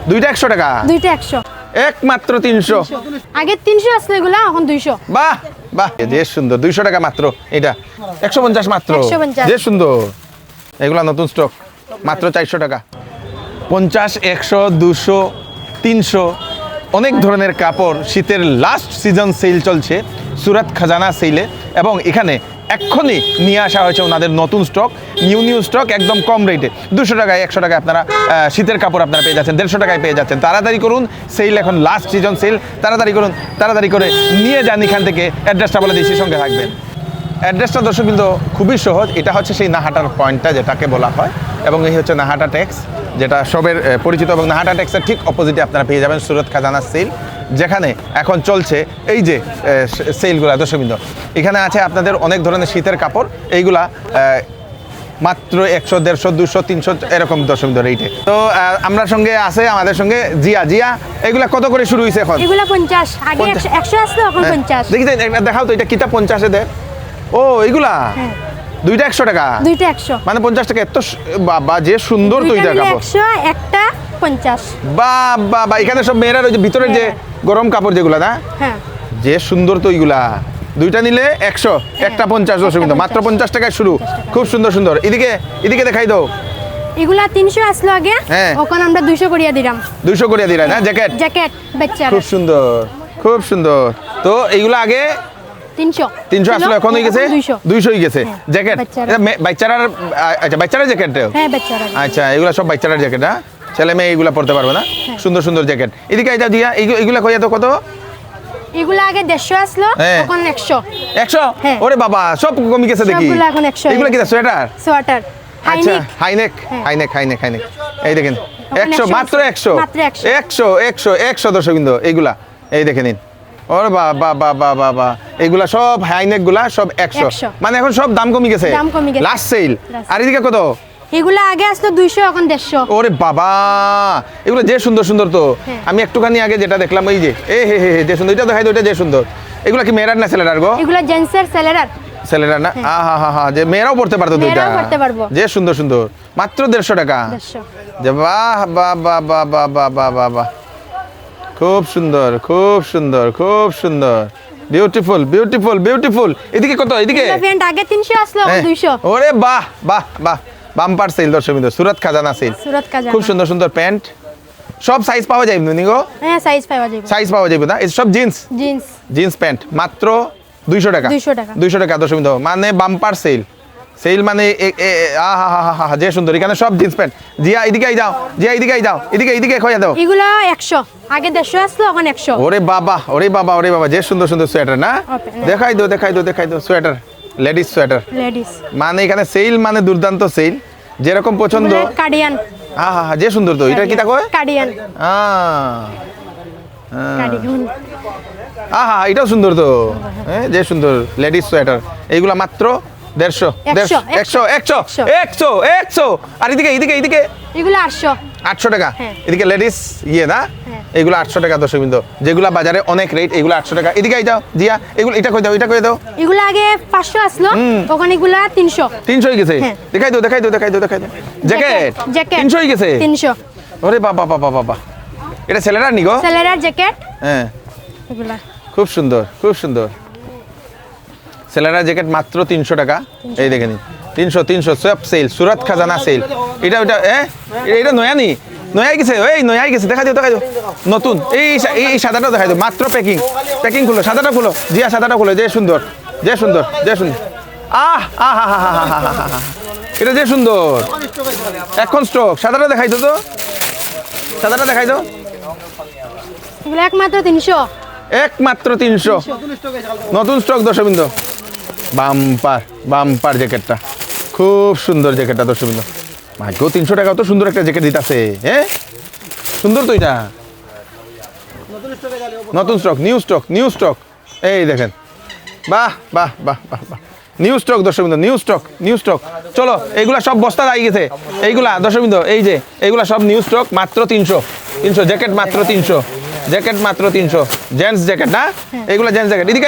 দুইটা 100 টাকা, দুইটা 100, একমাত্র 300। আগে 300 আসলে এগুলা, এখন 200। বাহ বাহ, যে সুন্দর, 200 টাকা মাত্র। এটা 150 মাত্র, 150, যে সুন্দর। এগুলা নতুন স্টক, মাত্র 400 টাকা। 50, 100, 200, 300 অনেক ধরনের কাপড়। শীতের লাস্ট সিজন সেল চলছে সুরাত খাজানা সেলে, এবং এখানে এক্ষুনি নিয়ে আসা হয়েছে ওনাদের নতুন স্টক, নিউ স্টক, একদম কম রেটে। 200 টাকায় 100 টাকায় আপনারা শীতের কাপড় আপনারা পেয়ে যাচ্ছেন, 150 টাকায় পেয়ে যাচ্ছেন। তাড়াতাড়ি করুন, সেল এখন লাস্ট সিজন সেল, তাড়াতাড়ি করুন, তাড়াতাড়ি করে নিয়ে যান এখান থেকে। অ্যাড্রেসটা বলে দিচ্ছি, সঙ্গে থাকবেন। অ্যাড্রেসটা দর্শকবৃন্দ খুবই সহজ। এটা হচ্ছে সেই নাহাটার পয়েন্টটা যেটাকে বলা হয়, এবং এই হচ্ছে নাহাটা ট্যাক্স, যেটা সবের পরিচিত। এবং নাহাটা ট্যাক্সের ঠিক অপোজিটে আপনারা পেয়ে যাবেন সুরত খাজানা সেল, যেখানে এখন চলছে এই যে সেলগুলো। দর্শকবৃন্দ, এখানে আছে আপনাদের অনেক ধরনের শীতের কাপড়, এইগুলা মাত্র 100, 150, 200, 300 এরকম দর্শকবৃন্দ রেটে। তো আমরা সঙ্গে আছে আমাদের সঙ্গে জিয়া। এগুলা কত করে শুরু হয়েছে এখন? এগুলা 50, আগে 100 আসলো, এখন 50। দেখি দেখাও তো, এটা কিতা 50-এ দেয়? ও এইগুলা দুইটা 100 টাকা, দুইটা 100, মানে 50 টাকা। এত বাবা, যে সুন্দর দুইটা কাপড়। 100, একটা 50। বাবা, এখানে সব মেয়েরা ওই যে ভিতরের যে গরম কাপড় যেগুলা না, হ্যাঁ, যে সুন্দর তো ওইগুলা। দুইটা নিলে 100, একটা 50 দর্শকবৃন্দ, মাত্র 50 টাকায় শুরু। খুব সুন্দর। এদিকে দেখাই দাও। এগুলা 300 আসলো আগে, হ্যাঁ। এখন আমরা 200 করিয়া দিলাম। 200 করে দিলেন না? জ্যাকেট বাচ্চারা খুব সুন্দর। তো এইগুলা আগে 300 আসলো, এখন হয়ে গেছে 200 হয়ে গেছে। জ্যাকেট বাচ্চারার, আচ্ছা বাচ্চারার জ্যাকেট। হ্যাঁ, বাচ্চারা। আচ্ছা, এগুলা সব বাচ্চারার জ্যাকেট। হ্যাঁ, ছেলে মেয়ে এইগুলা পড়তে পারবে না? সুন্দর জ্যাকেট। এদিকে এটা দিয়া, এইগুলা কইয়া তো কত? এগুলা আগে 150 আসলো, হ্যাঁ। এখন 100। 100? হ্যাঁ। ওরে বাবা, সব কমে গেছে দেখি। সবগুলো এখন 100। এগুলা কি সোয়েটার? আচ্ছা, হাইনেক। হাইনেক। এই দেখেন, এখন 100, মাত্র 100। মাত্র 100 দর্শকবৃন্দ, এইগুলা এই দেখে নিন। ওরে বাবা, এইগুলা সব হাইনেক গুলা সব 100, মানে এখন সব দাম কমে গেছে, লাস্ট সেল। আর এদিকে কত? এগুলা আগে আসলো 200, এখন 150। ওরে বাবা, এগুলো যে সুন্দর তো। আমি একটুখানি আগে যেটা দেখলাম, ওই যে যে সুন্দর, এটা দেখাই তো, এটা যে সুন্দর। এগুলা কি মেয়েরার না ছেলেরার গো? এগুলা জেন্টসের, ছেলেরার না? হা, যে মেয়েরাও পড়তে পারতো দুইটা। মেয়েরাও পড়তে পারবো। যে সুন্দর, মাত্র 150 টাকা। 150। বাহ, খুব সুন্দর। বিউটিফুল। এদিকে কত? এদিকে প্যান্ট আগে 300 আসলো, এখন 200। ওরে বাহ, বাম্পার সেল দর্শকবৃন্দ, সুরত খাজানা সেল। খুব সুন্দর প্যান্ট। সব সাইজ পাওয়া যায় নি গো? হ্যাঁ, সাইজ পাওয়া যাবে না? এই সব জিন্স প্যান্ট, মাত্র 200 টাকা। 200 টাকা দর্শকবৃন্দ, মানে বাম্পার সেল, মানে যে সুন্দর। এখানে সব জিন্স প্যান্ট। জিয়া এদিকে যাও, এদিকে খোয়া দাও। এগুলা 100, আগে 150 আসলো, এখন 100। ওরে বাবা, যে সুন্দর সোয়েটার না? দেখাই দাও সোয়েটার, লেডিস সোয়েটার। মানে এখানে সেল, মানে দুর্দান্ত সেল, যেরকম পছন্দ। কার্ডিয়ান। যে সুন্দর তো। এটা কি তা কয়? কার্ডিয়ান। এটাও সুন্দর তো। যে সুন্দর লেডিস সোয়েটার। এইগুলা মাত্র 150। আর এদিকে এগুলো 800 টাকা। এদিকে লেডিস না, এগুলো 800 টাকা দর্শকবৃন্দ, যেগুলা বাজারে অনেক রেট, এগুলো 800 টাকা। এদিকে যাও জিয়া, এগুলো এটা কই দাও। এগুলো আগে 500 আসলো, তখন এগুলা 300 হয়ে গেছে। দেখাই দাও। জ্যাকেট 300 হয়ে গেছে। 300। ওরে বাবা, এটা ছেলেরার নি গো? ছেলেরার জ্যাকেট। হ্যাঁ, এগুলা খুব সুন্দর। ছেলেরার জ্যাকেট মাত্র 300 টাকা। এই দেখে নিন, 300 সব সেল, সুরত খাজানা সেল। এটা নয়া গেছে। দেখাই দাও নতুন। এই সাদাটা দেখাই দাও, মাত্র প্যাকিং খুলো, সাদাটা খুলো জিয়া, সাদাটা খুলো। যে সুন্দর। এটা যে সুন্দর, এখন স্টক। সাদাটা দেখাই দাও তো, এগুলো একমাত্র 300। নতুন স্টক দর্শকবৃন্দ। বাম্পার জ্যাকেটটা, খুব সুন্দর জ্যাকেটটা দর্শকবৃন্দ। ভাগ্য 300 টাকা, তো সুন্দর একটা জ্যাকেট দিতেছে। সুন্দর তো এটা। নতুন স্টক, নিউ স্টক। এই দেখেন, বাহ, নিউ স্টক দর্শকবৃন্দ, নিউ স্টক। চলো, এইগুলা সব বস্তা আই গেছে। এইগুলা দর্শকবৃন্দ, এই যে এইগুলা সব নিউ স্টক, মাত্র 300। জ্যাকেট মাত্র 300। জেন্টস জ্যাকেট না? এইগুলা জেন্টস জ্যাকেট। এদিকে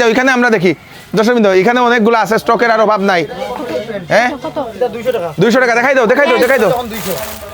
যাও, এখানে আমরা দেখি দর্শকবৃন্দ, এখানে অনেকগুলো আছে, স্টকের আর অভাব নাই। হ্যাঁ কত 200 টাকা দেখাই দাও দেখাই দাও দেখাই দাও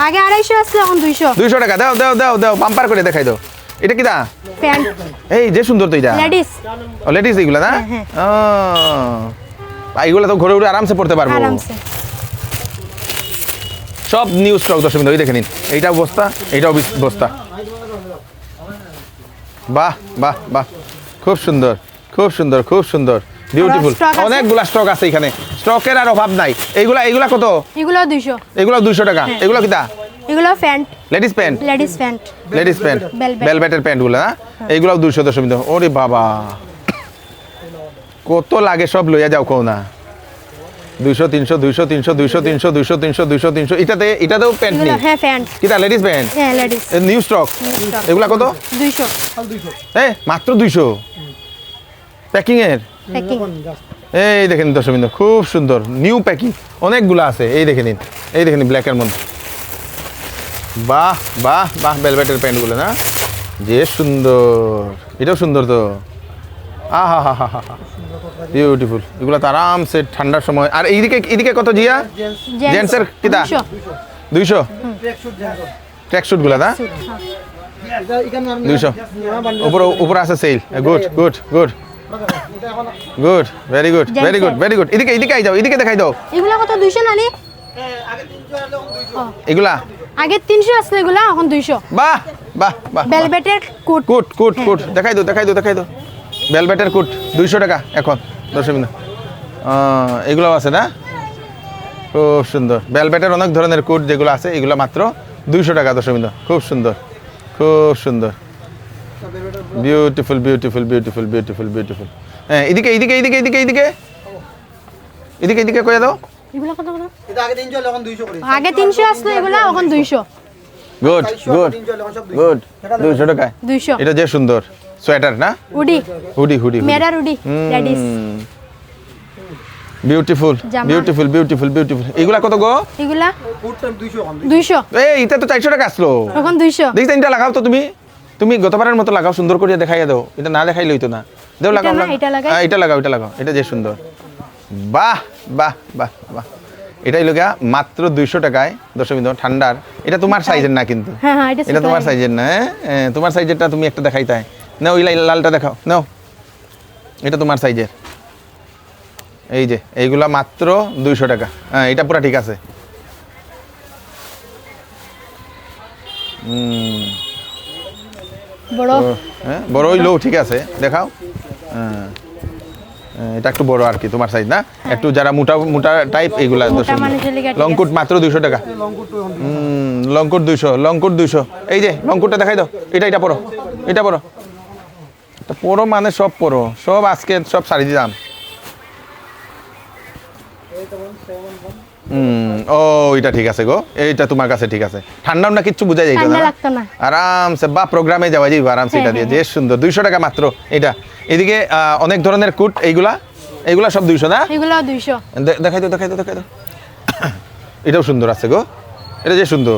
আগে 250 আসলো এখন 200 200 টাকা দাও দাও দাও দাও বাম্পার করে দেখাই দাও এটা কি দা প্যান্ট এই যে সুন্দর তো এটা লেডিস ও লেডিস এইগুলা না হ্যাঁ, এইগুলা তো ঘরে ঘরে আরামসে পড়তে পারবো আরামসে সব নিউ স্টক দর্শক ওই দেখে নিন এইটাও বস্তা এইটাও বস্তা বাহ বাহ বাহ খুব সুন্দর খুব সুন্দর খুব সুন্দর বিউটিফুল stock আছে? অনেকগুলা স্টক আছে এখানে স্টকের আর অভাব নাই এইগুলা এইগুলা কত এগুলো 200 এগুলো 200 টাকা এগুলো কিটা এগুলো pant ladies pant ladies pant ladies pant Velvet. ভেলভেটের প্যান্টগুলো না এইগুলো 200 দশমিক ওরে বাবা কত লাগে সব লইয়া যাও কও না 200 300 200 300 200 300 200 300 200 300 এটাতেও প্যান্ট এগুলো নেই হ্যাঁ প্যান্ট কিটা লেডিস প্যান্ট হ্যাঁ লেডিস নিউ স্টক stock। এগুলা কত 200 মাত্র 200 প্যাকিং এর প্যাকিং এই দেখেন দর্শকবৃন্দ খুব সুন্দর নিউ প্যাকিং অনেকগুলো আছে এই দেখে নিন এই দেখে নিন ব্ল্যাকের মধ্যে বাহ বাহ বাহ ভেলভেটের প্যান্টগুলো না যে সুন্দর এটাও সুন্দর তো আহা হা হা হা বিউটিফুল এগুলো তো আরামসে ঠান্ডার সময় আর এইদিকে কত জিয়া জেন্টসের কিতা 200 ট্র্যাকস্যুটগুলো না 200 উপরে আছে sale good good good good very good very good very good এদিকে আই যাও এদিকে দেখাই দাও এগুলো কত 200 নানি এগুলা আগে 300 আসলো এগুলো এখন 200 বাহ বাহ বাহ ভেলভেটের কোট কুট কুট কুট দেখাই দাও দেখাই দাও দেখাই দাও ভেলভেটের কুট 200 টাকা এখন 10 মিনিট এগুলো আছে না খুব সুন্দর ভেলভেটের অনেক ধরনের কুট যেগুলো আছে এগুলো মাত্র 200 টাকা 10 মিনিট খুব সুন্দর খুব সুন্দর beautiful beautiful beautiful beautiful beautiful হ্যাঁ এদিকে এদিকে এদিকে এদিকে এদিকে এদিকে এদিকে কয়ে দাও এগুলো কত কত এটা আগে 300 এখন 200 করে আগে 300 আসলো এগুলো এখন 200 গুড গুড গুড 200 টাকা 200 এটা যে সুন্দর সোয়েটার না উডি হুডি হুডি মেরা উডি লেডিস বিউটিফুল জামা। বিউটিফুল বিউটিফুল বিউটিফুল এগুলা কত গো এগুলা ফুট টাইম 200 এখন 200 এই এটা তো 400 টাকা আসলো এখন 200 দেখছেন এটা লাগাও তো তুমি গতবারের মতো লাগাও সুন্দর করে দেখাইয়া দাও এটা না দেখাইলেই তো না দেও এটা লাগাও না, লাগাও। এটা লাগাই? হ্যাঁ, এটা লাগাও এটা লাগাও এটা যে সুন্দর বাহ বাহ বাহ বাহ এটাই লগা মাত্র 200 টাকায় দশমিক ঠান্ডার এটা তোমার সাইজের না কিন্তু হ্যাঁ হ্যাঁ এটা এটা ছোট তোমার হয়। সাইজের না হ্যাঁ তোমার সাইজেরটা তুমি একটা দেখাই তাই নাও ওই লালটা দেখাও নাও এটা তোমার সাইজের এই যে এইগুলা মাত্র 200 টাকা হ্যাঁ এটা পুরা ঠিক আছে বড় হ্যাঁ বড় হইলো ঠিক আছে দেখাও হ্যাঁ এটা একটু বড় আর কি তোমার সাইজ না একটু যারা মোটা মোটা টাইপ এইগুলা মোটা মানুষের লিগা ঠিক লংকুট মাত্র 200 টাকা লংকুট 200 লংকুট 200 এই যে লংকুটটা দেখাই দাও এটা পড়ো এটা পড়ো এটা পড়ো মানে সব পড়ো সব আজকে সব শাড়ি দাম ও এটা ঠিক আছে গো এইটা তোমার কাছে ঠিক আছে ঠান্ডাও না কিচ্ছু বোঝা যাইতো ঠান্ডা না লাগতো না আরামসে বা প্রোগ্রামে যাওয়া যাইব আরামসে এটা দিয়ে যে সুন্দর 200 টাকা মাত্র এটা এদিকে অনেক ধরনের কুট এইগুলা সব 200 না এগুলো 200 দেখাই দাও দেখাই দাও দেখাই দাও এটাও সুন্দর আছে গো এটা যে সুন্দর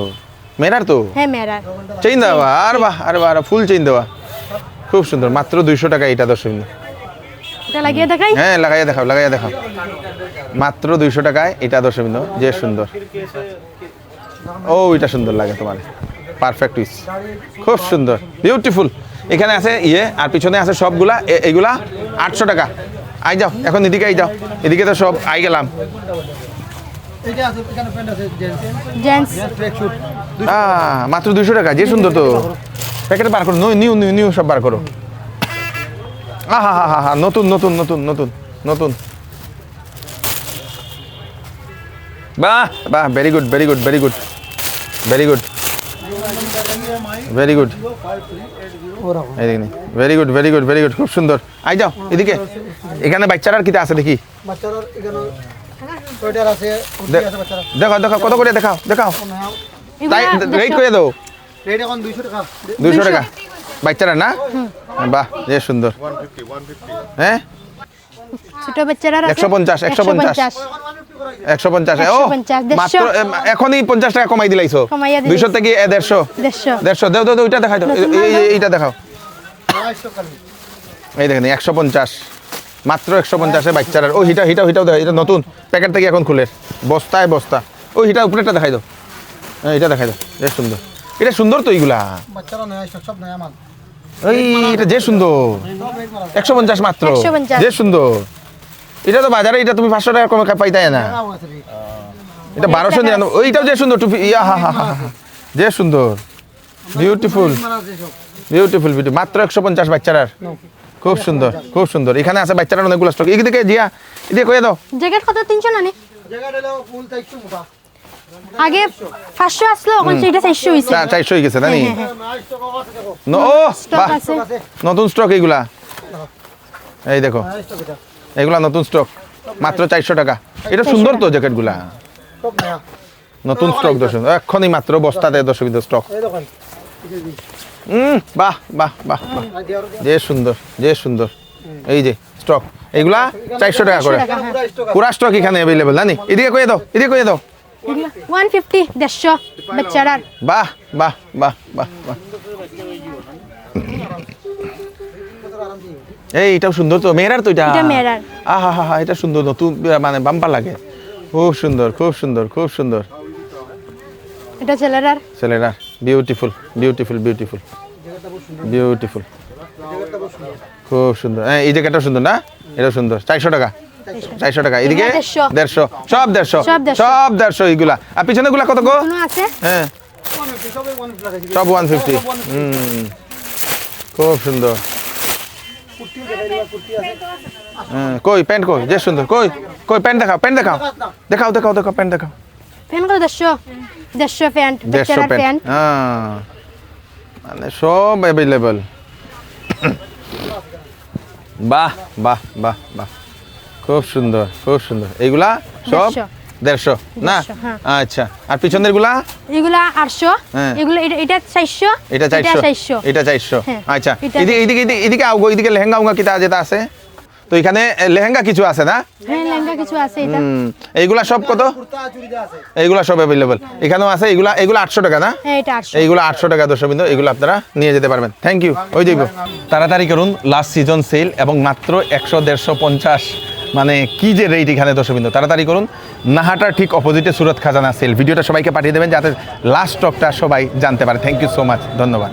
মেরার তো হ্যাঁ মেরা চেইন দেওয়া আর বাহ আরে বাহ ফুল চেইন দেওয়া খুব সুন্দর মাত্র 200 টাকা এটা 10 মিনিট এটা লাগিয়ে দেখাই হ্যাঁ লাগাইয়া দেখাও মাত্র 200 টাকায় এটা 10 মিনিট যে সুন্দর ও এটা সুন্দর লাগে তোমার পারফেক্ট উইস খুব সুন্দর বিউটিফুল এখানে আছে আর পিছনে আছে সবগুলা এইগুলা 800 টাকা আই যাও এখন এদিকে আই যাও এদিকে তো সব আই গেলাম এটা আছে এখানে প্যান্ট আছে জেন্টস ট্র্যাক শুট মাত্র 200 টাকা যে সুন্দর তো প্যাকেটে বার করো নিউ সব বার করো আহা হা হা হা নতুন নতুন নতুন নতুন নতুন বাহ বাহ very good very good very good very good very good very good very good very good খুব সুন্দর আই যাও এদিকে এখানে বাচ্চারার কিটা আছে দেখি বাচ্চারা এখানে সোয়েটার আছে উঠি আছে বাচ্চারা দেখো দেখো কত করে দেখাও দেখাও তাই রেট করে দাও রেট এখন 200 টাকা 200 টাকা বাচ্চারা না বাহ যে সুন্দর হ্যাঁ ছোট বাচ্চারা আছে 150 150 ও 150 মাত্র এখনই 50 টাকা কমাই দিলাইছো কমাইয়া দিলাইছি। 200 থেকে 150 150 দাও ওইটা দেখাই দাও এইটা দেখাও আড়াইশো কালি এই দেখেন 150 মাত্র 150-এ বাচ্চারা। ও হিটাও দেয়, এটা নতুন প্যাকেট থেকে এখন খুলে বস্তায় বস্তা। ও হিটা উপরেটা দেখাই দাও, হ্যাঁ এটা দেখাই দাও, বেশ সুন্দর। এটা সুন্দর তো এইগুলা, বাচ্চারা নয় সব নয় মাল। ওই এটা যে সুন্দর, 150 মাত্র, 150 যে সুন্দর। এটা তো বাজারে এটা তুমি 500 টাকা কমে পাইতাই না, নাও আছে রে। এটা 1299। ওইটাও যে সুন্দর টুপি, ইয়া হা হা হা হা, যে সুন্দর, বিউটিফুল মাল আছে সব। Beautiful beauty. মাত্র 150 বাচ্চারার, খুব সুন্দর খুব সুন্দর। এখানে আছে বাচ্চারার অনেকগুলো স্টক। এদিকে জিয়া, এদিকে কয়ে দাও। জ্যাকেট কত 300 না নি? জায়গাটা হলো ফুল টাইপস মোটা। আগে 500 আসলো, এখন সেটা 400 হইছে। 400 হয়ে গেছে, জানি নাইস তো আছে দেখো। ও স্টক বাহ, আছে। আছে নতুন স্টক এইগুলা, এই দেখো নাইস তো এটা। এগুলা নতুন স্টক, মাত্র 400 টাকা। এটা সুন্দর তো জ্যাকেটগুলা, সব নয়া। নতুন স্টক দর্শক, এক্ষুনি মাত্র বস্তাতে দর্শক স্টক। এই দেখুন। বাহ বাহ বাহ বাহ, আর দিও যে সুন্দর যে সুন্দর। এই যে স্টক এইগুলা 400 টাকা করে, টাকা, হ্যাঁ। পুরো স্টক আছে। পুরা স্টক এখানে অ্যাভেলেবল জানি। এদিকে কয়ে দাও, এদিকে কয়ে দাও। এগুলা 150 150 বাচ্চারার। বাহ বাহ বাহ বাহ বাহ, এই এটাও সুন্দর তো, মেয়েরার তো এটা। এটা মেয়েরার। আহা হা হা, এটা সুন্দর, নতুন মানে বাম্পার লাগে, খুব সুন্দর খুব সুন্দর খুব সুন্দর। এটা ছেলেরার। ছেলেরা বিউটিফুল বিউটিফুল বিউটিফুল বিউটিফুল, খুব সুন্দর। হ্যাঁ এই জ্যাকেটটা সুন্দর না, এটা সুন্দর। 400 টাকা, 400 টাকা। এদিকে এগুলা 150 150, সব 150, সব 150 সব 150 এইগুলা। আর পিছনে গুলা কত গো? কোনো আছে? হ্যাঁ সব 150 লাগাইছি। সব 150। খুব সুন্দর। কুর্তি দেখাই দিবা, কুর্তি আছে। হ্যাঁ কই প্যান্ট কই, যে সুন্দর। কই কই প্যান্ট দেখাও, প্যান্ট দেখাও, দেখাও দেখাও দেখাও, প্যান্ট দেখাও। প্যান্ট কত 150 প্যান্ট, 150 বাচ্চারার প্যান্ট, প্যান্ট। হ্যাঁ মানে সব অ্যাভেলেবল। বাহ বাহ বাহ বাহ, খুব সুন্দর খুব সুন্দর। এইগুলা সব 150 না? 150, হ্যাঁ। আচ্ছা, আর পিছনের গুলা? এগুলা 800, হ্যাঁ। এগুলো এটা 400, এটা 400, এটা 400। হ্যাঁ, আচ্ছা, এটা- এদিকে আও গো, এদিকে লেহেঙ্গা উঙ্গা কিটা যেটা আছে তো এখানে লেহেঙ্গা কিছু আছে না? হ্যাঁ লেহেঙ্গা কিছু আছে এটা। এইগুলা সব কত? কুর্তা চুড়িদার আছে। এইগুলা সব অ্যাভেলেবল এখানেও আছে। এইগুলা 800 টাকা না? হ্যাঁ এটা 800। এইগুলো 800 টাকা দর্শকবৃন্দ, এগুলো আপনারা নিয়ে যেতে পারবেন। Thank you. ওই দেখবো, তাড়াতাড়ি করুন, লাস্ট সিজন সেল এবং মাত্র 100, 150, 50, মানে কি যে রেট এখানে দর্শকবৃন্দ, তাড়াতাড়ি করুন। নাহাটার ঠিক অপোজিটে সুরত খাজানা সেল। ভিডিওটা সবাইকে পাঠিয়ে দেবেন যাতে লাস্ট স্টকটা সবাই জানতে পারে। থ্যাংক ইউ সো মাচ, ধন্যবাদ।